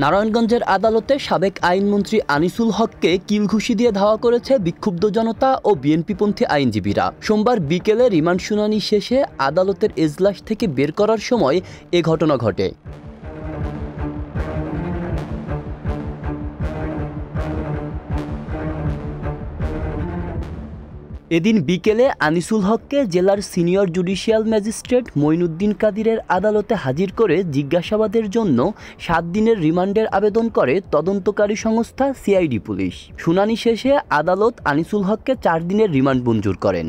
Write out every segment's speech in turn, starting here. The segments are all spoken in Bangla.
নারায়ণগঞ্জের আদালতে সাবেক আইনমন্ত্রী আনিসুল হককে কিলঘুষি দিয়ে ধাওয়া করেছে বিক্ষুব্ধ জনতা ও বিএনপিপন্থী আইনজীবীরা। সোমবার বিকেলে রিমান্ড শুনানি শেষে আদালতের এজলাস থেকে বের করার সময় এ ঘটনা ঘটে। এদিন বিকেলে আনিসুল হককে জেলার সিনিয়র জুডিশিয়াল ম্যাজিস্ট্রেট মঈনুদ্দিন কাদিরের আদালতে হাজির করে জিজ্ঞাসাবাদের জন্য 7 দিনের রিমান্ডের আবেদন করে তদন্তকারী সংস্থা সিআইডি পুলিশ। শুনানি শেষে আদালত আনিসুল হককে 4 দিনের রিমান্ড মঞ্জুর করেন।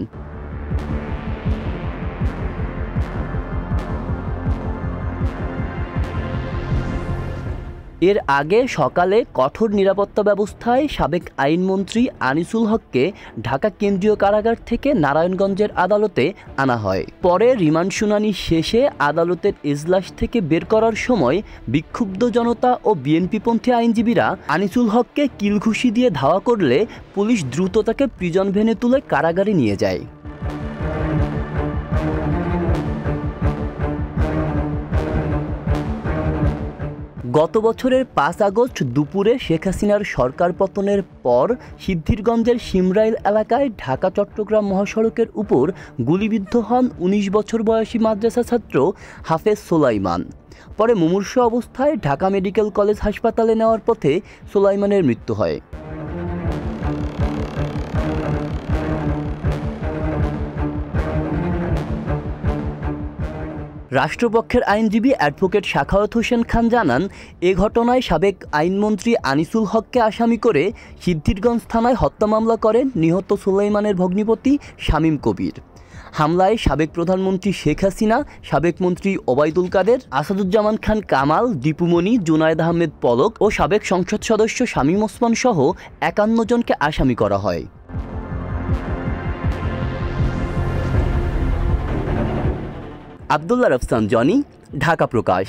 এর আগে সকালে কঠোর নিরাপত্তা ব্যবস্থায় সাবেক আইনমন্ত্রী আনিসুল হককে ঢাকা কেন্দ্রীয় কারাগার থেকে নারায়ণগঞ্জের আদালতে আনা হয়। পরে রিমান্ড শুনানি শেষে আদালতের এজলাস থেকে বের করার সময় বিক্ষুব্ধ জনতা ও বিএনপিপন্থী আইনজীবীরা আনিসুল হককে কিলঘুষি দিয়ে ধাওয়া করলে পুলিশ দ্রুত তাকে প্রিজন ভ্যানে তুলে কারাগারে নিয়ে যায়। গত বছরের 5 আগস্ট দুপুরে শেখ হাসিনার সরকার পতনের পর সিদ্ধিরগঞ্জের শিমরাইল এলাকায় ঢাকা চট্টগ্রাম মহাসড়কের উপর গুলিবিদ্ধ হন 19 বছর বয়সী মাদ্রাসা ছাত্র হাফেজ সোলাইমান। পরে মুমূর্ষু অবস্থায় ঢাকা মেডিকেল কলেজ হাসপাতালে নেওয়ার পথে সোলাইমানের মৃত্যু হয়। রাষ্ট্রপক্ষের আইনজীবী অ্যাডভোকেট সাখাওয়াত হোসেন খান জানান, এ ঘটনায় সাবেক আইনমন্ত্রী আনিসুল হককে আসামি করে সিদ্ধিরগঞ্জ থানায় হত্যা মামলা করেন নিহত সুলাইমানের ভগ্নিপতি শামীম কবির। হামলায় সাবেক প্রধানমন্ত্রী শেখ হাসিনা, সাবেক মন্ত্রী ওবায়দুল কাদের, আসাদুজ্জামান খান কামাল, দীপুমণি, জুনায়েদ আহমেদ পলক ও সাবেক সংসদ সদস্য শামীম ওসমান সহ 51 জনকে আসামি করা হয়। আব্দুল্লাহ রফসান জনি, ঢাকা প্রকাশ।